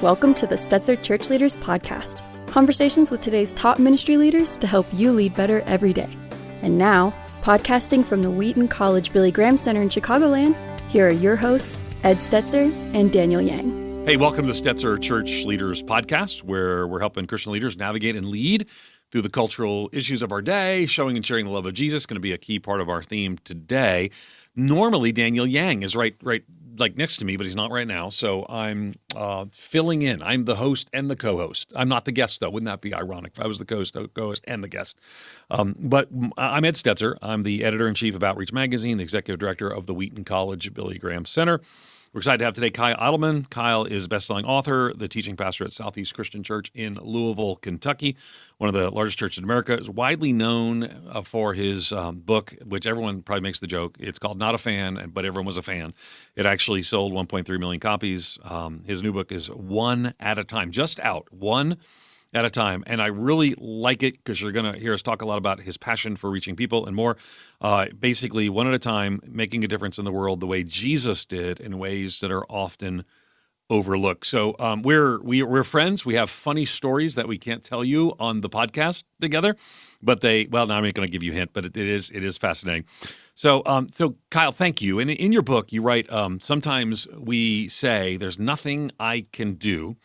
Welcome to the Stetzer ChurchLeaders Podcast, conversations with today's top ministry leaders to help you lead better every day. And now, podcasting from the Wheaton College Billy Graham Center in Chicagoland, here are your hosts, Ed Stetzer and Daniel Yang. Hey, welcome to the Stetzer ChurchLeaders Podcast, where we're helping Christian leaders navigate and lead through the cultural issues of our day. Showing and sharing the love of Jesus is going to be a key part of our theme today. Normally, Daniel Yang is right like next to me, but he's not right now. So I'm filling in. I'm the host and the co-host. I'm not the guest, though. Wouldn't that be ironic if I was the co-host and the guest? But I'm Ed Stetzer. I'm the editor-in-chief of Outreach Magazine, the executive director of the Wheaton College Billy Graham Center. We're excited to have today Kyle Idleman. Kyle is a best-selling author, the teaching pastor at Southeast Christian Church in Louisville, Kentucky, one of the largest churches in America. Is widely known for his book, which everyone probably makes the joke. It's called Not a Fan, but everyone was a fan. It actually sold 1.3 million copies. His new book is One at a Time, just out, one at a time. And I really like it because you're going to hear us talk a lot about his passion for reaching people and more. Basically, one at a time, making a difference in the world the way Jesus did in ways that are often overlooked. So we're friends. We have funny stories that we can't tell you on the podcast together, but now I'm not going to give you a hint, but it is fascinating. So Kyle, thank you. And in your book, you write, sometimes we say there's nothing I can do.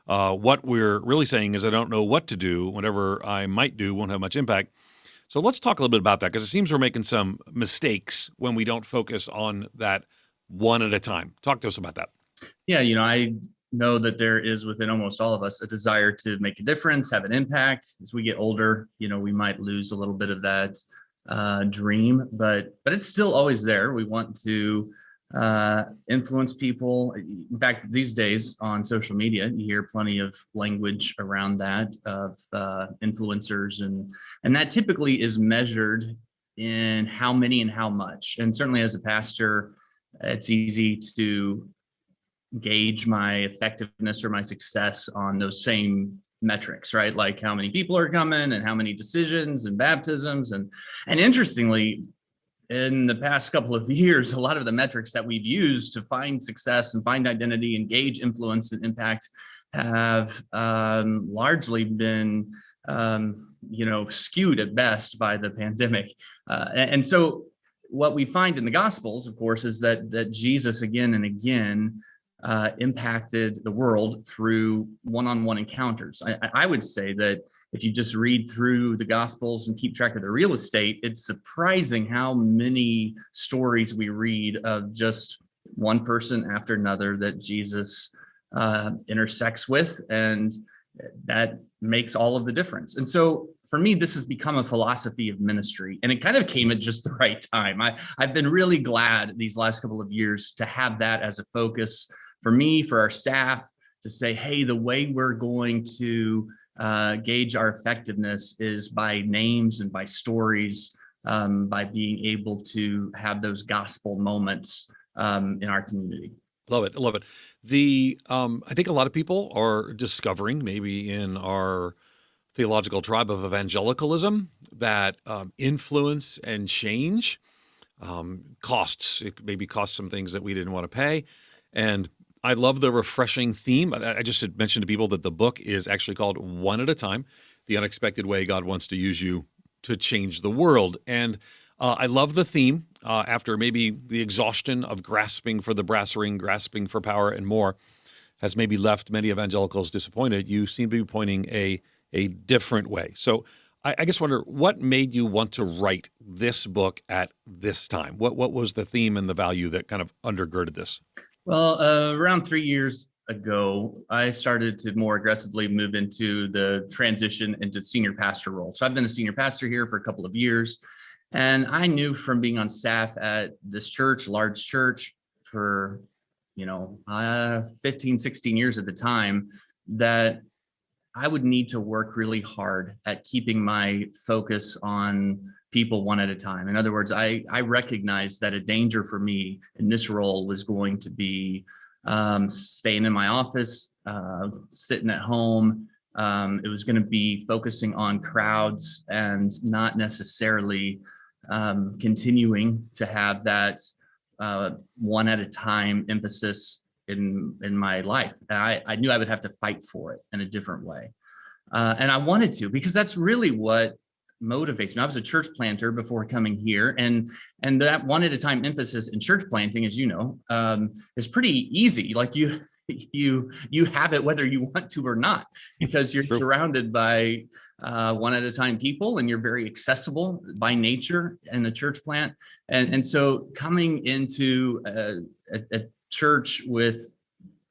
What we're really saying is I don't know what to do. Whatever I might do won't have much impact. So let's talk a little bit about that, because it seems we're making some mistakes when we don't focus on that one at a time. Talk to us about that. Yeah, I know that there is within almost all of us a desire to make a difference, have an impact. As we get older, we might lose a little bit of that dream, but it's still always there. We want to influence people. In fact, these days on social media, you hear plenty of language around that of influencers, and that typically is measured in how many and how much. And certainly as a pastor, it's easy to gauge my effectiveness or my success on those same metrics, right? Like how many people are coming and how many decisions and baptisms. And interestingly, in the past couple of years, a lot of the metrics that we've used to find success and find identity, engage influence and impact have largely been, skewed at best by the pandemic. And so what we find in the Gospels, of course, is that Jesus again and again impacted the world through one-on-one encounters. I would say that if you just read through the Gospels and keep track of the real estate, it's surprising how many stories we read of just one person after another that Jesus intersects with, and that makes all of the difference. And so for me, this has become a philosophy of ministry, and it kind of came at just the right time. I've been really glad these last couple of years to have that as a focus for me, for our staff, to say, hey, the way we're going to gauge our effectiveness is by names and by stories, by being able to have those gospel moments in our community. Love it. I think a lot of people are discovering, maybe in our theological tribe of evangelicalism, that influence and change costs. It maybe costs some things that we didn't want to pay. And I love the refreshing theme. I just had mentioned to people that the book is actually called One at a Time, The Unexpected Way God Wants to Use You to Change the World. And I love the theme. After maybe the exhaustion of grasping for the brass ring, grasping for power and more has maybe left many evangelicals disappointed, you seem to be pointing a different way. So I just wonder, what made you want to write this book at this time? What was the theme and the value that kind of undergirded this? Well, around 3 years ago, I started to more aggressively move into the transition into senior pastor role. So I've been a senior pastor here for a couple of years, and I knew from being on staff at this church, large church, for 15, 16 years at the time, that I would need to work really hard at keeping my focus on people one at a time. In other words, I recognized that a danger for me in this role was going to be staying in my office, sitting at home. It was going to be focusing on crowds and not necessarily continuing to have that one at a time emphasis in my life. And I knew I would have to fight for it in a different way. And I wanted to, because that's really what motivates me. I was a church planter before coming here, and that one at a time emphasis in church planting, as you know, is pretty easy. Like you have it whether you want to or not, because you're surrounded by one at a time people, and you're very accessible by nature in the church plant. And so coming into a church with,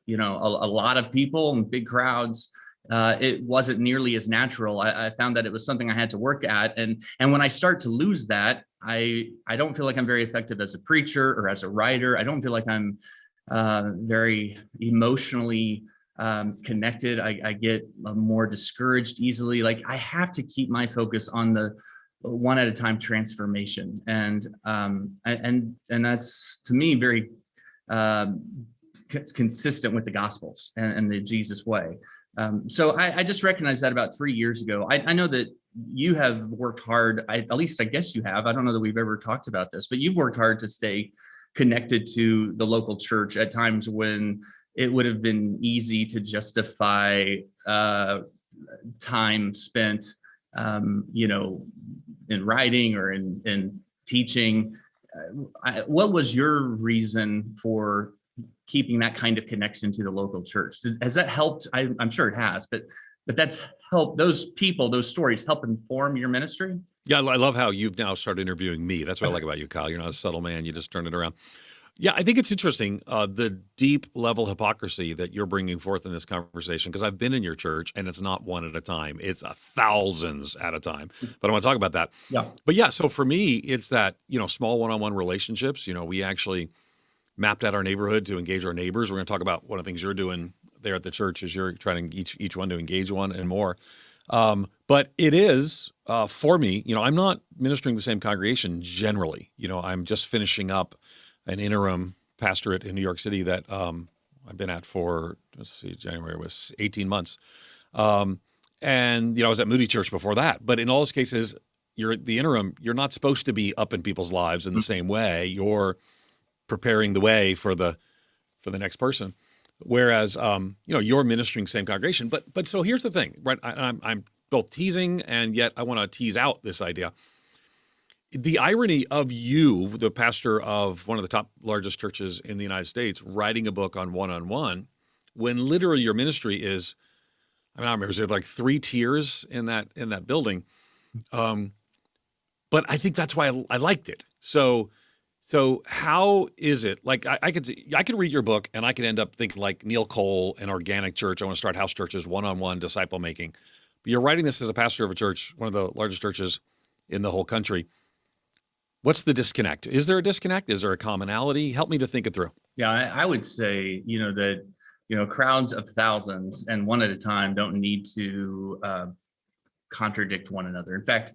a lot of people and big crowds, it wasn't nearly as natural. I found that it was something I had to work at. And when I start to lose that, I don't feel like I'm very effective as a preacher or as a writer. I don't feel like I'm very emotionally connected. I get more discouraged easily. Like I have to keep my focus on the one at a time transformation. And that's, to me, very consistent with the Gospels and the Jesus way. So I just recognized that about 3 years ago. I know that you have worked hard, at least I guess you have. I don't know that we've ever talked about this, but you've worked hard to stay connected to the local church at times when it would have been easy to justify time spent, in writing or in teaching. What was your reason for keeping that kind of connection to the local church? Has that helped? I'm sure it has, but that's helped. Those people, those stories help inform your ministry? Yeah, I love how you've now started interviewing me. That's what I like about you, Kyle. You're not a subtle man. You just turn it around. Yeah, I think it's interesting, the deep level hypocrisy that you're bringing forth in this conversation, because I've been in your church, and it's not one at a time. It's thousands at a time. But I want to talk about that. Yeah. But yeah, so for me, it's that, small one-on-one relationships. We actually mapped out our neighborhood to engage our neighbors. We're going to talk about one of the things you're doing there at the church is you're trying to each one to engage one and more. But it is, for me, I'm not ministering the same congregation generally. I'm just finishing up an interim pastorate in New York City that I've been at for, January was 18 months. And, I was at Moody Church before that. But in all those cases, you're the interim, you're not supposed to be up in people's lives in the same way. You're preparing the way for the next person. Whereas, you're ministering same congregation. But so here's the thing, right? I'm both teasing, and yet I want to tease out this idea. The irony of you, the pastor of one of the top largest churches in the United States, writing a book on one-on-one, when literally your ministry is, I remember there like 3 tiers in that building. But I think that's why I liked it. So how is it? Like I could read your book and I could end up thinking like Neil Cole and organic church. I want to start house churches, one-on-one disciple making. But you're writing this as a pastor of a church, one of the largest churches in the whole country. What's the disconnect? Is there a disconnect? Is there a commonality? Help me to think it through. Yeah, I would say, that, crowds of thousands and one at a time don't need to contradict one another. In fact,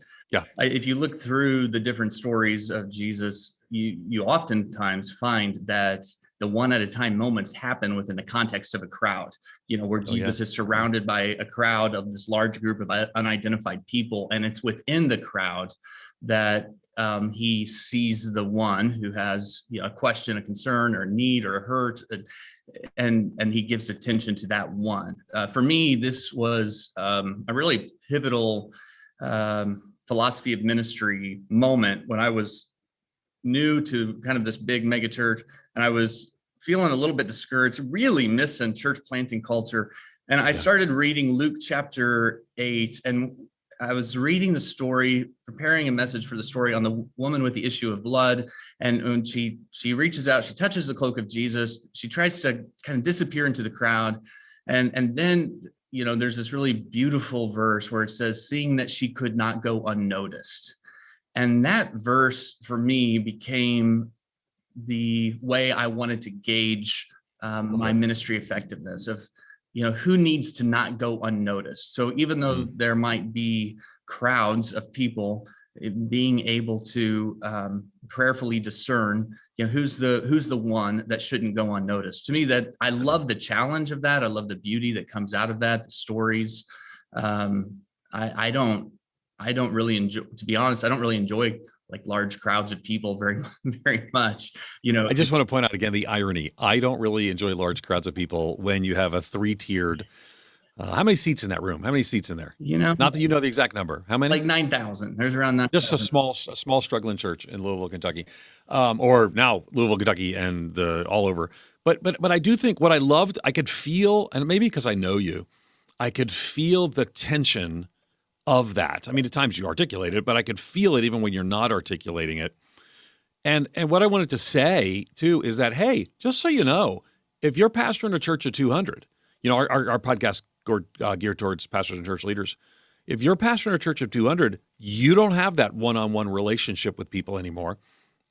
if you look through the different stories of Jesus, you oftentimes find that the one at a time moments happen within the context of a crowd, where Jesus is surrounded by a crowd of this large group of unidentified people. And it's within the crowd that he sees the one who has a question, a concern, or a need, or a hurt, and he gives attention to that one. For me, this was a really pivotal philosophy of ministry moment when I was new to kind of this big mega church, and I was feeling a little bit discouraged, really missing church planting culture. And I started reading Luke chapter 8, and I was reading the story, preparing a message for the story on the woman with the issue of blood. And when she reaches out, she touches the cloak of Jesus. She tries to kind of disappear into the crowd. And then, there's this really beautiful verse where it says, seeing that she could not go unnoticed. And that verse for me became the way I wanted to gauge my ministry effectiveness of, who needs to not go unnoticed. So even though there might be crowds of people, being able to prayerfully discern, who's the one that shouldn't go unnoticed. To me, that I love the challenge of that. I love the beauty that comes out of that, the stories. I don't really enjoy, to be honest, I don't really enjoy like large crowds of people very, very much. You know, I just want to point out again the irony. I don't really enjoy large crowds of people when you have a three-tiered. How many seats in that room? How many seats in there? you know, Not that you know the exact number. How many? like 9,000. There's around Just a 9,000. small struggling church in Louisville, Kentucky, or now Louisville, Kentucky, and all over. But I do think what I loved, I could feel, and maybe because I know you, I could feel the tension of that. I mean, at times you articulate it, but I could feel it even when you're not articulating it. And what I wanted to say too is that, hey, just so you know, if you're pastoring a church of 200, our podcast geared towards pastors and church leaders. If you're pastoring a church of 200, you don't have that one-on-one relationship with people anymore,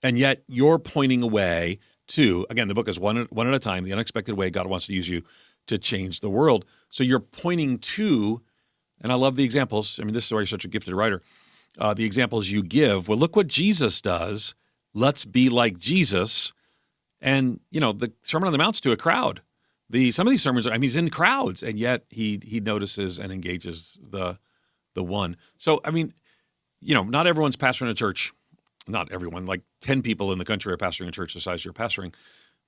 and yet you're pointing away to, again, the book is one at a time, the unexpected way God wants to use you to change the world. So you're pointing to, and I love the examples. I mean, this is why you're such a gifted writer. The examples you give. Well, look what Jesus does. Let's be like Jesus. And, the Sermon on the Mount's to a crowd. Some of these sermons, he's in crowds, and yet he notices and engages the one. So, not everyone's pastoring a church. Not everyone, like 10 people in the country are pastoring a church the size you're pastoring.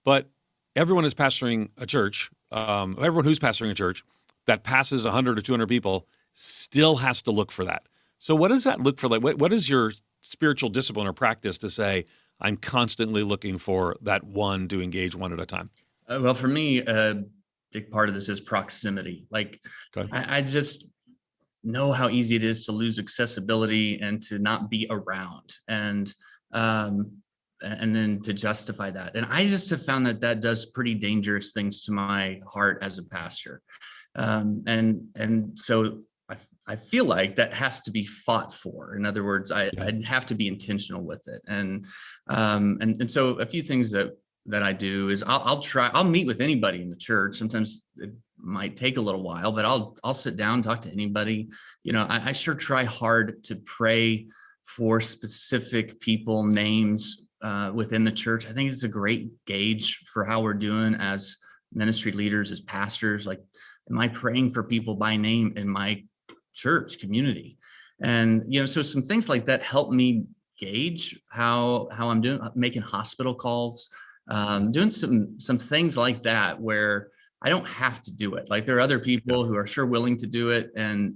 But everyone is pastoring a church. Everyone who's pastoring a church that passes 100 or 200 people still has to look for that. So what does that look for? Like, what is your spiritual discipline or practice to say, I'm constantly looking for that one to engage one at a time? Well, for me, a big part of this is proximity. Like, Okay. I just know how easy it is to lose accessibility and to not be around, and then to justify that. And I just have found that does pretty dangerous things to my heart as a pastor. And so I feel like that has to be fought for. In other words, I'd have to be intentional with it. And so a few things that I do is I'll meet with anybody in the church. Sometimes it might take a little while, but I'll sit down, talk to anybody. I sure try hard to pray for specific people, names within the church. I think it's a great gauge for how we're doing as ministry leaders, as pastors. Like, am I praying for people by name in my church community? And, so some things like that help me gauge how I'm doing, making hospital calls, doing some things like that where I don't have to do it. Like, there are other people who are sure willing to do it and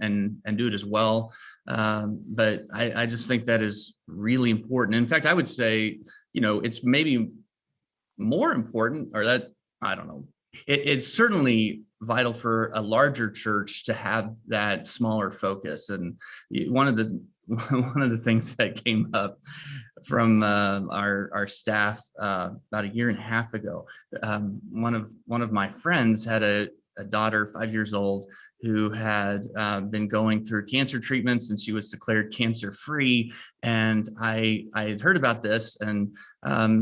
do it as well. But I just think that is really important. In fact, I would say, it's maybe more important, or that, I don't know. It's certainly vital for a larger church to have that smaller focus. And one of the things that came up from our staff about a year and a half ago, one of my friends had a daughter, 5 years old, who had been going through cancer treatments, and she was declared cancer-free. And I had heard about this, and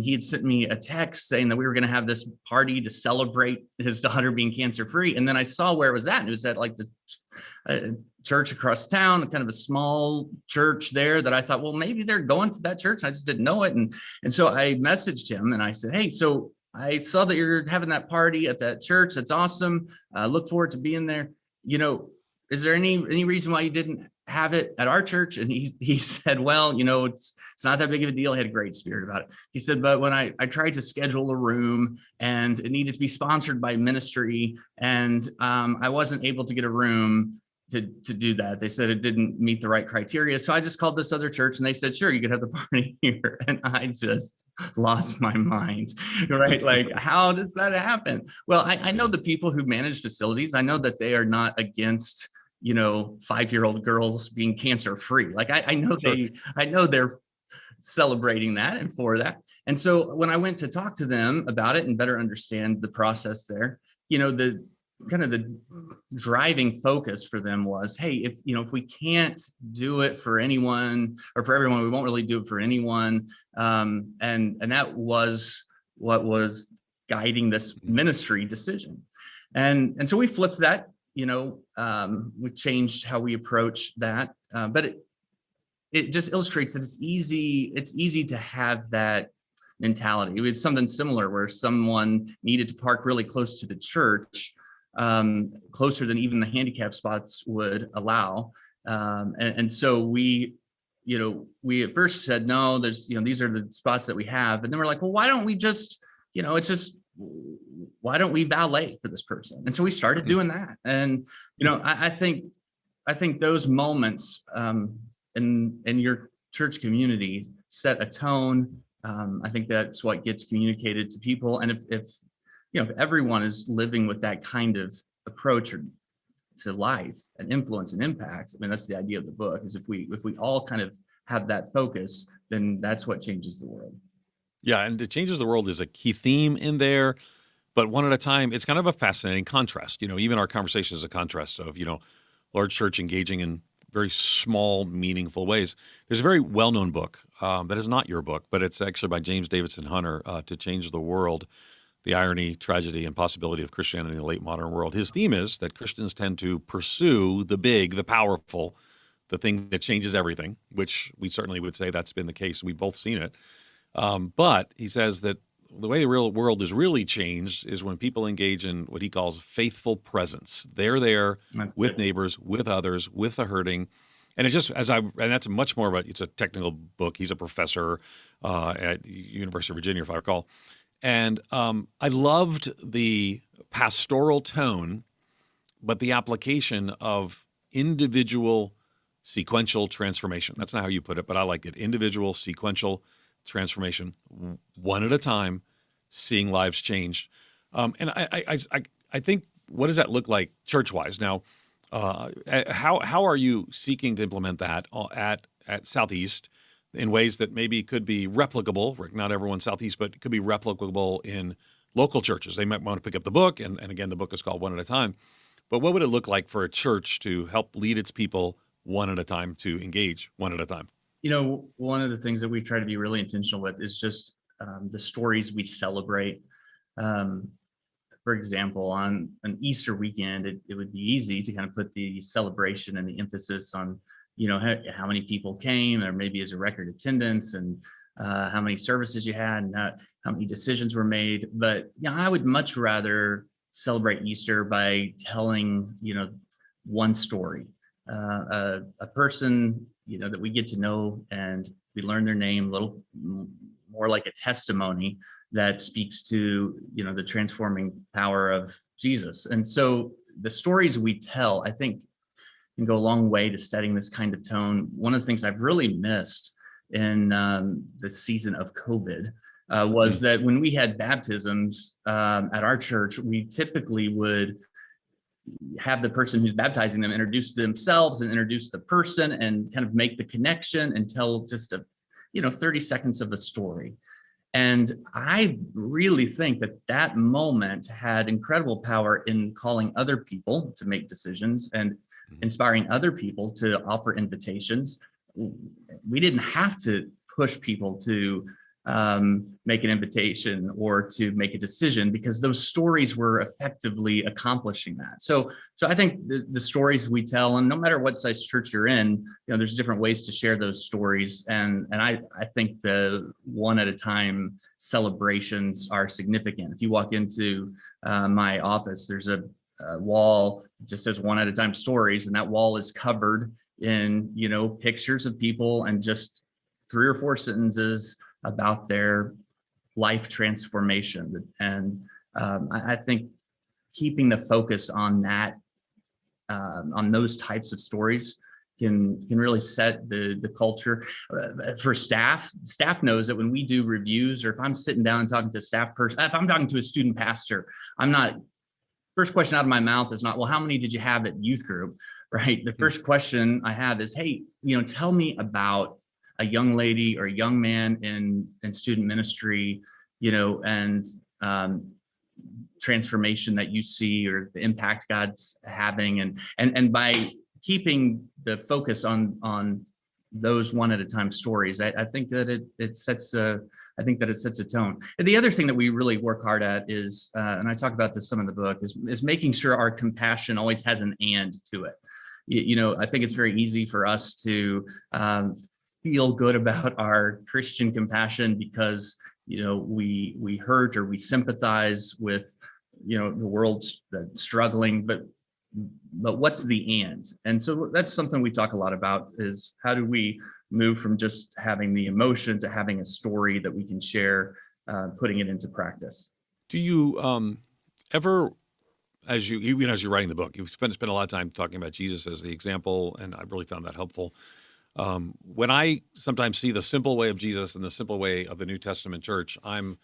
he had sent me a text saying that we were going to have this party to celebrate his daughter being cancer-free. And then I saw where it was at, and it was at like the church across town, kind of a small church there, that I thought, well, maybe they're going to that church. I just didn't know it. And so I messaged him and I said, hey, so I saw that you're having that party at that church. That's awesome. Look forward to being there. Is there any reason why you didn't have it at our church? And he said, well, it's not that big of a deal. I had a great spirit about it. He said, but when I tried to schedule a room, and it needed to be sponsored by ministry, and I wasn't able to get a room to do that. They said it didn't meet the right criteria. So I just called this other church, and they said, sure, you could have the party here. And I just lost my mind, right? Like, how does that happen? Well, I know the people who manage facilities. I know that they are not against, 5-year-old girls being cancer free. Like, I know they're celebrating that and for that. And so when I went to talk to them about it and better understand the process there, the kind of the driving focus for them was, hey, if we can't do it for anyone or for everyone, we won't really do it for anyone. And that was what was guiding this ministry decision. And so we flipped that, we changed how we approach that. But it just illustrates that it's easy to have that mentality. It was something similar where someone needed to park really close to the church, closer than even the handicap spots would allow. And so we we at first said, no, there's, these are the spots that we have. And then we're like, well, why don't we just, why don't we valet for this person? And so we started doing that. And, I think those moments in your church community set a tone. I think that's what gets communicated to people. And if everyone is living with that kind of approach to life and influence and impact, I mean, that's the idea of the book, is if we all kind of have that focus, then that's what changes the world. Yeah, and it changes the world is a key theme in there, but one at a time. It's kind of a fascinating contrast. Even our conversation is a contrast of, large church engaging in very small, meaningful ways. There's a very well-known book that is not your book, but it's actually by James Davidson Hunter, To Change the World, The Irony, Tragedy, and Possibility of Christianity in the Late Modern World. His theme is that Christians tend to pursue the big, the powerful, the thing that changes everything, which we certainly would say that's been the case. We've both seen it. But he says that the way the real world is really changed is when people engage in what he calls faithful presence. They're there with neighbors, with others, with the hurting. And it's just, and that's much more of it's a technical book. He's a professor at University of Virginia, if I recall. And I loved the pastoral tone, but the application of individual sequential transformation. That's not how you put it, but I like it. Individual sequential transformation, one at a time, seeing lives change. And I think, what does that look like church-wise? Now, how are you seeking to implement that at Southeast in ways that maybe could be replicable? Not everyone Southeast, but it could be replicable in local churches. They might want to pick up the book, and again, the book is called One at a Time. But what would it look like for a church to help lead its people one at a time, to engage one at a time? One of the things that we try to be really intentional with is just the stories we celebrate. For example, on an Easter weekend, it would be easy to kind of put the celebration and the emphasis on, how many people came, or maybe as a record attendance, and how many services you had, and how many decisions were made. But I would much rather celebrate Easter by telling, one story, a person, that we get to know, and we learn their name, a little more like a testimony that speaks to, the transforming power of Jesus. And so the stories we tell, I think, can go a long way to setting this kind of tone. One of the things I've really missed in the season of COVID was that when we had baptisms at our church, we typically would have the person who's baptizing them introduce themselves and introduce the person and kind of make the connection and tell just 30 seconds of a story. And I really think that moment had incredible power in calling other people to make decisions and inspiring other people to offer invitations. We didn't have to push people to make an invitation or to make a decision, because those stories were effectively accomplishing that. So I think the stories we tell, and no matter what size church you're in, there's different ways to share those stories. And I think the one at a time celebrations are significant. If you walk into my office, there's a wall that just says one at a time stories, and that wall is covered in, pictures of people and just 3 or 4 sentences about their life transformation. And I think keeping the focus on that, on those types of stories can really set the culture. For staff knows that when we do reviews, or if I'm sitting down and talking to a staff person, if I'm talking to a student pastor, first question out of my mouth is not, well, how many did you have at youth group, right? The first question I have is, hey, tell me about a young lady or a young man in student ministry, and transformation that you see, or the impact God's having. And by keeping the focus on those one at a time stories, I think that it sets a tone. And the other thing that we really work hard at is, and I talk about this some in the book, is making sure our compassion always has an and to it. I think it's very easy for us to feel good about our Christian compassion because, we hurt or we sympathize with, the world's struggling, but what's the and? And so that's something we talk a lot about, is how do we move from just having the emotion to having a story that we can share, putting it into practice. Do you ever, as as you're writing the book, you've spent a lot of time talking about Jesus as the example, and I've really found that helpful. When I sometimes see the simple way of Jesus and the simple way of the New Testament church, I'm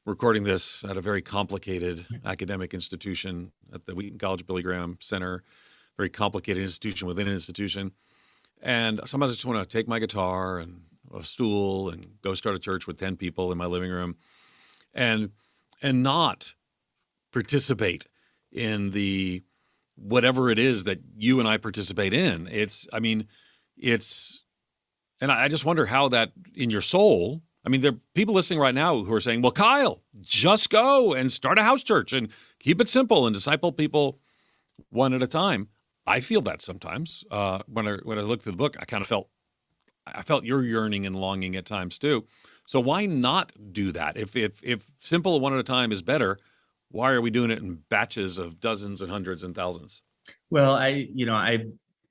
recording this at a very complicated academic institution at the Wheaton College Billy Graham Center, very complicated institution within an institution. And sometimes I just want to take my guitar and a stool and go start a church with 10 people in my living room and not participate in the whatever it is that you and I participate in. And I just wonder how that in your soul, there are people listening right now who are saying, well, Kyle, just go and start a house church and keep it simple and disciple people one at a time. I feel that sometimes. When I looked through the book, I felt your yearning and longing at times too. So why not do that? If simple one at a time is better, why are we doing it in batches of dozens and hundreds and thousands? Well, I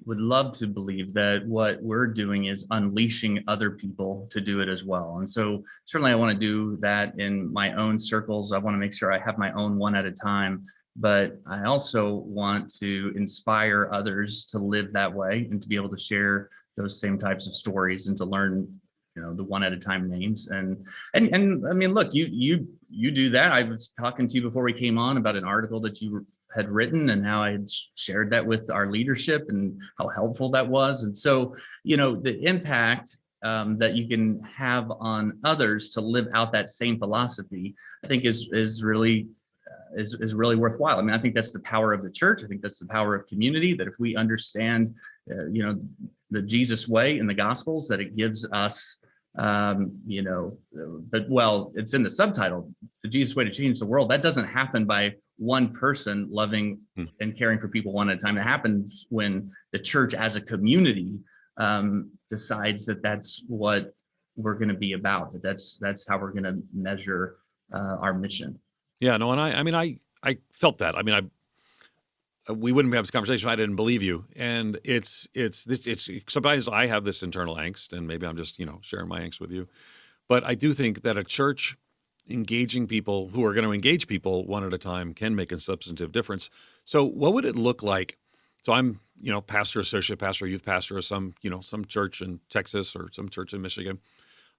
would love to believe that what we're doing is unleashing other people to do it as well. And so certainly I want to do that in my own circles. I want to make sure I have my own one at a time, but I also want to inspire others to live that way and to be able to share those same types of stories and to learn, the one at a time names. And look, you do that. I was talking to you before we came on about an article that you had written and how I had shared that with our leadership and how helpful that was. And so, the impact that you can have on others to live out that same philosophy, I think is really worthwhile. I think that's the power of the church. I think that's the power of community, that if we understand, the Jesus way in the Gospels, that it gives us, it's in the subtitle, the Jesus way to change the world. That doesn't happen by one person loving and caring for people one at a time. It happens when the church as a community decides that that's what we're going to be about, that's how we're going to measure our mission. Yeah, no, and I felt that. We wouldn't have this conversation if I didn't believe you. And it's sometimes I have this internal angst, and maybe I'm just, sharing my angst with you. But I do think that a church engaging people who are going to engage people one at a time can make a substantive difference. So what would it look like? So I'm, pastor, associate pastor, youth pastor of some church in Texas or some church in Michigan.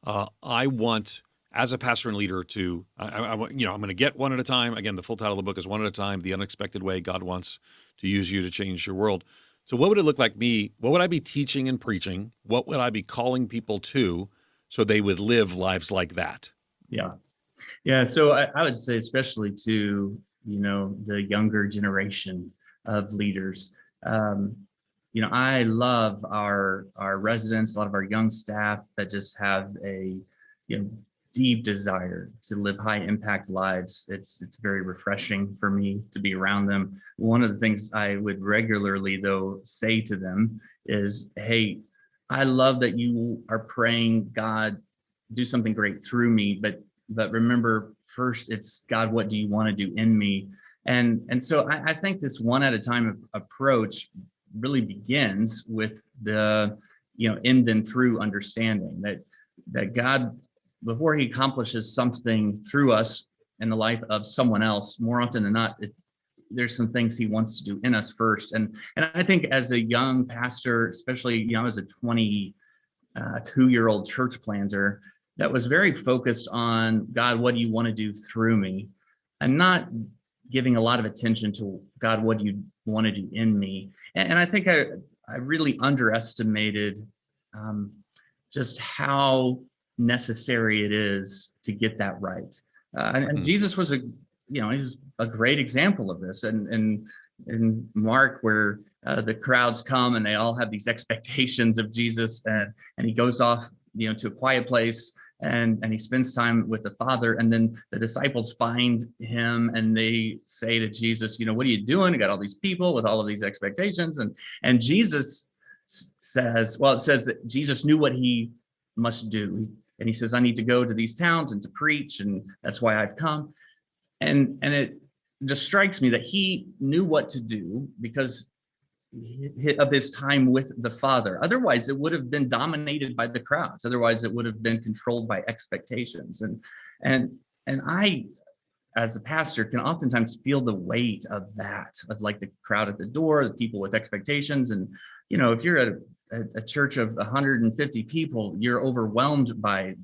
I want, as a pastor and leader, I'm going to get one at a time. Again, the full title of the book is One at a Time, The Unexpected Way God Wants to Use You to Change Your World. So what would it look like what would I be teaching and preaching? What would I be calling people to so they would live lives like that? Yeah. So I would say, especially to, the younger generation of leaders, I love our residents, a lot of our young staff that just have a, deep desire to live high impact lives. It's very refreshing for me to be around them. One of the things I would regularly, though, say to them is, hey, I love that you are praying, God, do something great through me, but remember, first, it's God, what do you want to do in me? And so I think this one at a time approach really begins with the, in then through understanding that God, before he accomplishes something through us in the life of someone else, more often than not, there's some things he wants to do in us first. And I think as a young pastor, especially, as a 22-year-old church planter, that was very focused on, God, what do you want to do through me? And not giving a lot of attention to, God, what do you want to do in me? And I think I really underestimated just how necessary it is to get that right. And Jesus was he was a great example of this. And in Mark, where the crowds come and they all have these expectations of Jesus, and he goes off, to a quiet place and he spends time with the Father. And then the disciples find him and they say to Jesus, what are you doing? You got all these people with all of these expectations. And Jesus says, it says that Jesus knew what he must do. And he says, I need to go to these towns and to preach, and that's why I've come. And it just strikes me that he knew what to do because of his time with the Father. Otherwise, it would have been dominated by the crowds. Otherwise, it would have been controlled by expectations. And I, as a pastor, can oftentimes feel the weight of that, of like the crowd at the door, the people with expectations. And, if you're at a church of 150 people, you're overwhelmed by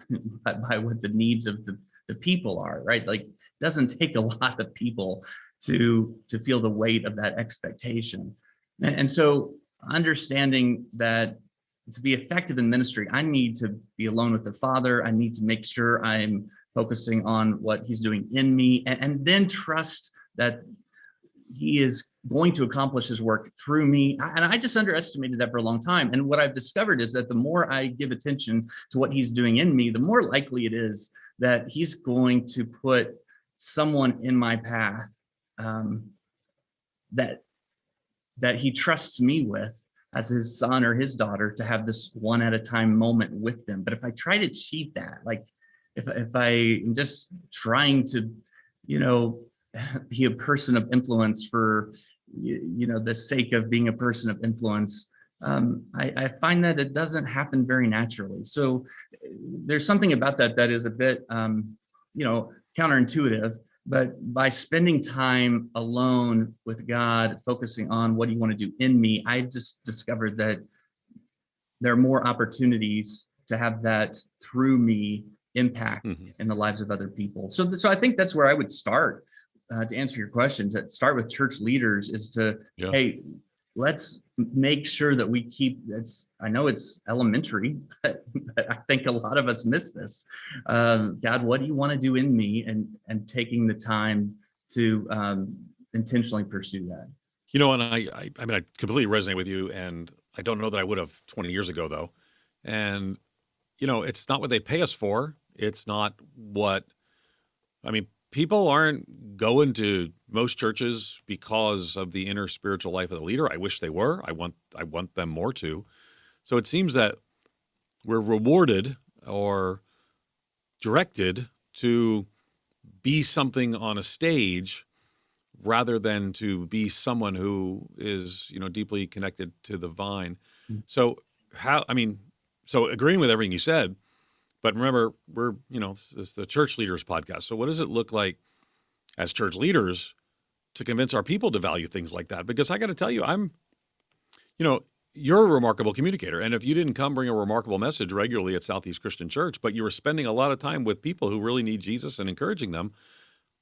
what the needs of the people are, right? Like, it doesn't take a lot of people to feel the weight of that expectation. And so understanding that to be effective in ministry, I need to be alone with the Father. I need to make sure I'm focusing on what he's doing in me, and then trust that he is going to accomplish his work through me. And I just underestimated that for a long time. And what I've discovered is that the more I give attention to what he's doing in me, the more likely it is that he's going to put someone in my path that he trusts me with as his son or his daughter, to have this one at a time moment with them. But if I try to cheat that, like if I am just trying to, be a person of influence for, the sake of being a person of influence, I find that it doesn't happen very naturally. So there's something about that is a bit, counterintuitive. But by spending time alone with God, focusing on what you want to do in me, I just discovered that there are more opportunities to have that through me impact in the lives of other people. So I think that's where I would start to answer your question. To start with church leaders is to, hey, let's make sure that we keep, I know it's elementary, but I think a lot of us miss this. God, what do you want to do in me? And taking the time to intentionally pursue that. And I completely resonate with you, and I don't know that I would have 20 years ago, though. And, it's not what they pay us for. It's not people aren't going to most churches because of the inner spiritual life of the leader. I wish they were. I want them more to. So it seems that we're rewarded or directed to be something on a stage rather than to be someone who is, deeply connected to the vine. So so agreeing with everything you said, but remember, we're, it's the Church Leaders Podcast. So what does it look like as church leaders to convince our people to value things like that? Because I got to tell you, you're a remarkable communicator. And if you didn't come bring a remarkable message regularly at Southeast Christian Church, but you were spending a lot of time with people who really need Jesus and encouraging them,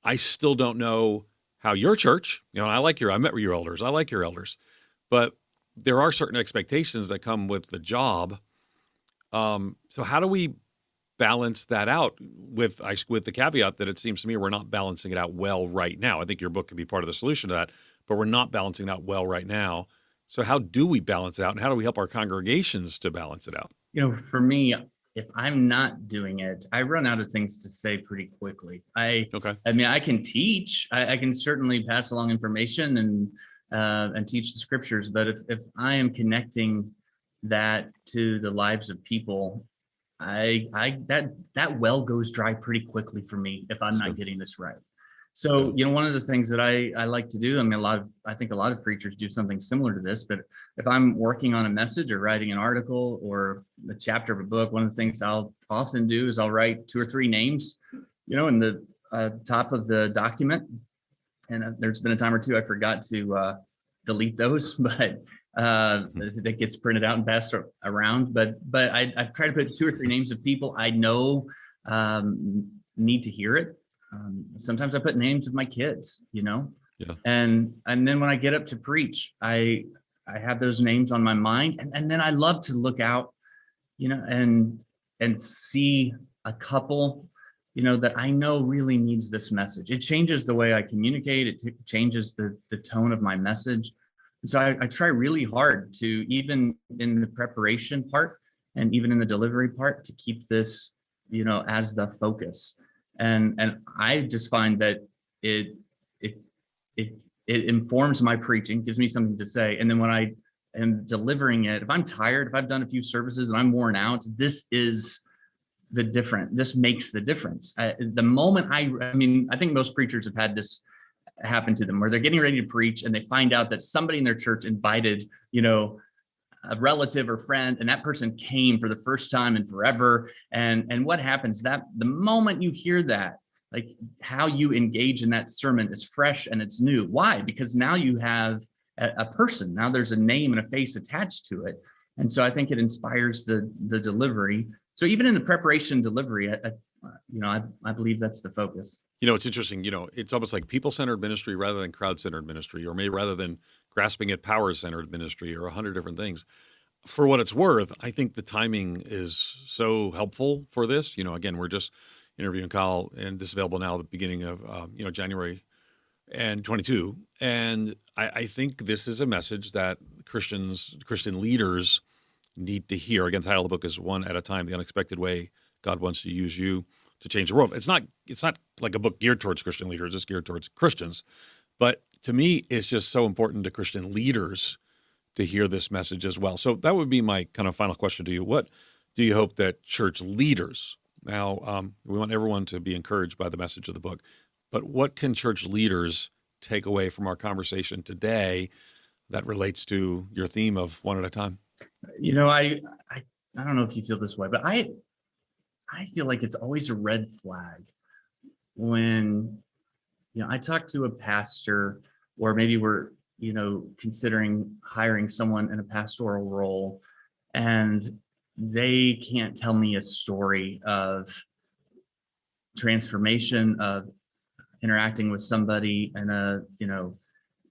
I still don't know how your church, I met your elders. I like your elders. But there are certain expectations that come with the job. So how do we balance that out with the caveat that it seems to me we're not balancing it out well right now? I think your book could be part of the solution to that, but we're not balancing it out well right now. So how do we balance it out, and how do we help our congregations to balance it out? For me, if I'm not doing it, I run out of things to say pretty quickly. I can teach, I can certainly pass along information and teach the scriptures, but if I am connecting that to the lives of people, that well goes dry pretty quickly for me if I'm not getting this right. So, one of the things that I like to do, I think a lot of preachers do something similar to this, but if I'm working on a message or writing an article or a chapter of a book, one of the things I'll often do is I'll write 2 or 3 names, in the top of the document. And there's been a time or two I forgot to delete those, but that gets printed out and passed around. But I try to put 2 or 3 names of people I know need to hear it. Sometimes I put names of my kids, and then when I get up to preach, I have those names on my mind, and then I love to look out, and see a couple, that I know really needs this message. It changes the way I communicate. It changes the tone of my message. So I try really hard to, even in the preparation part and even in the delivery part, to keep this, as the focus. And I just find that it informs my preaching, gives me something to say. And then when I am delivering it, if I'm tired, if I've done a few services and I'm worn out, this makes the difference. The moment I think most preachers have had this happen to them where they're getting ready to preach and they find out that somebody in their church invited, a relative or friend, and that person came for the first time in forever. And what happens that the moment you hear that, like how you engage in that sermon is fresh and it's new. Why? Because now you have a person. Now there's a name and a face attached to it. And so I think it inspires the delivery. So even in the preparation delivery, I believe that's the focus. It's interesting. It's almost like people-centered ministry rather than crowd-centered ministry, or maybe rather than grasping at power-centered ministry, or 100 different things. For what it's worth, I think the timing is so helpful for this. Again, we're just interviewing Kyle, and this is available now at the beginning of January and 22. And I think this is a message that Christian leaders need to hear. Again, the title of the book is One at a Time: The Unexpected Way God Wants to Use You to Change the World. It's not like a book geared towards Christian leaders, it's geared towards Christians. But to me, it's just so important to Christian leaders to hear this message as well. So that would be my kind of final question to you. What do you hope that church leaders, now we want everyone to be encouraged by the message of the book, but what can church leaders take away from our conversation today that relates to your theme of one at a time? I don't know if you feel this way, but I feel like it's always a red flag when, I talk to a pastor, or maybe we're, considering hiring someone in a pastoral role, and they can't tell me a story of transformation, of interacting with somebody in a,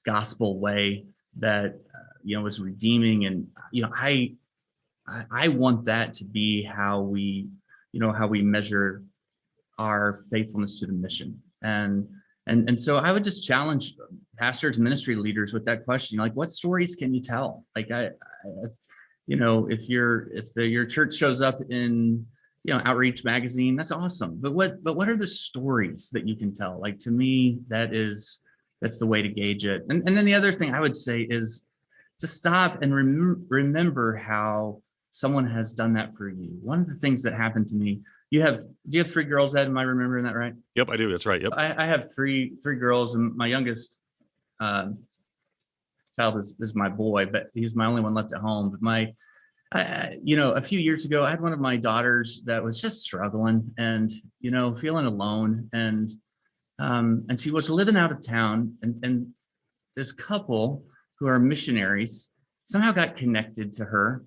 gospel way that, was redeeming. And, I want that to be how we measure our faithfulness to the mission. And so I would just challenge pastors, ministry leaders with that question, like, what stories can you tell? Like, if your church shows up in, Outreach magazine, that's awesome. But what are the stories that you can tell? Like, to me, that's the way to gauge it. And then the other thing I would say is to stop and remember how someone has done that for you. One of the things that happened to me, do you have 3 girls, Ed? Am I remembering that right? Yep, I do. That's right. Yep. I have three girls, and my youngest child is my boy, but he's my only one left at home. But a few years ago, I had one of my daughters that was just struggling and, feeling alone. And she was living out of town, and this couple who are missionaries somehow got connected to her.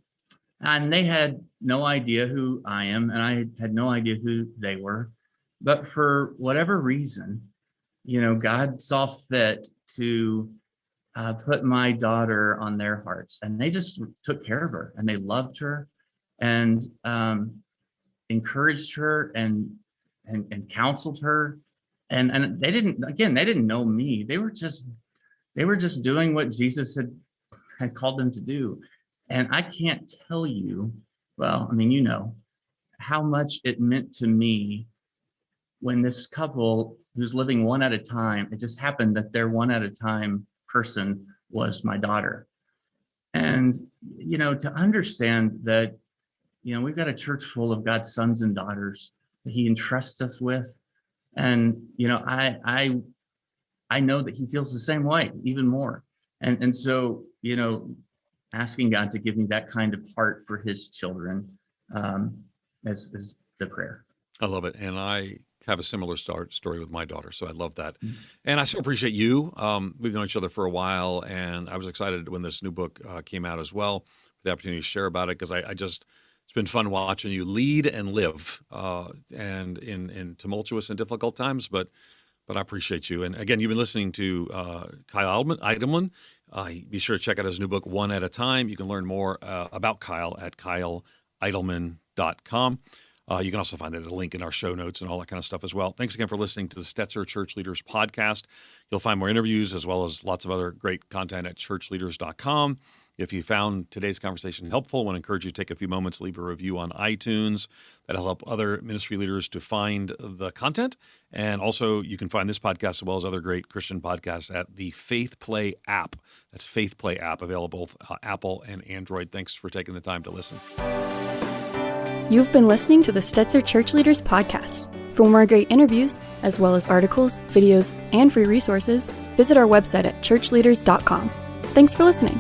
And they had no idea who I am, and I had no idea who they were. But for whatever reason, God saw fit to put my daughter on their hearts, and they just took care of her, and they loved her, and encouraged her, and counseled her, and they didn't know me. They were just doing what Jesus had called them to do. And I can't tell you, how much it meant to me when this couple who's living one at a time, it just happened that their one at a time person was my daughter. And, to understand that, we've got a church full of God's sons and daughters that he entrusts us with. And, I know that he feels the same way, even more. And so, asking God to give me that kind of heart for his children is the prayer. I love it. And I have a similar story with my daughter, so I love that. Mm-hmm. And I so appreciate you. We've known each other for a while, and I was excited when this new book came out as well, for the opportunity to share about it, because it's been fun watching you lead and live, and in tumultuous and difficult times, but I appreciate you. And again, you've been listening to Kyle Idleman. Be sure to check out his new book, One at a Time. You can learn more about Kyle at ChurchLeaders.com. You can also find that at a link in our show notes and all that kind of stuff as well. Thanks again for listening to the Stetzer Church Leaders Podcast. You'll find more interviews as well as lots of other great content at ChurchLeaders.com. If you found today's conversation helpful, I want to encourage you to take a few moments to leave a review on iTunes. That'll help other ministry leaders to find the content. And also, you can find this podcast as well as other great Christian podcasts at the Faith Play app. That's Faith Play app, available both Apple and Android. Thanks for taking the time to listen. You've been listening to the Stetzer Church Leaders Podcast. For more great interviews, as well as articles, videos, and free resources, visit our website at ChurchLeaders.com. Thanks for listening.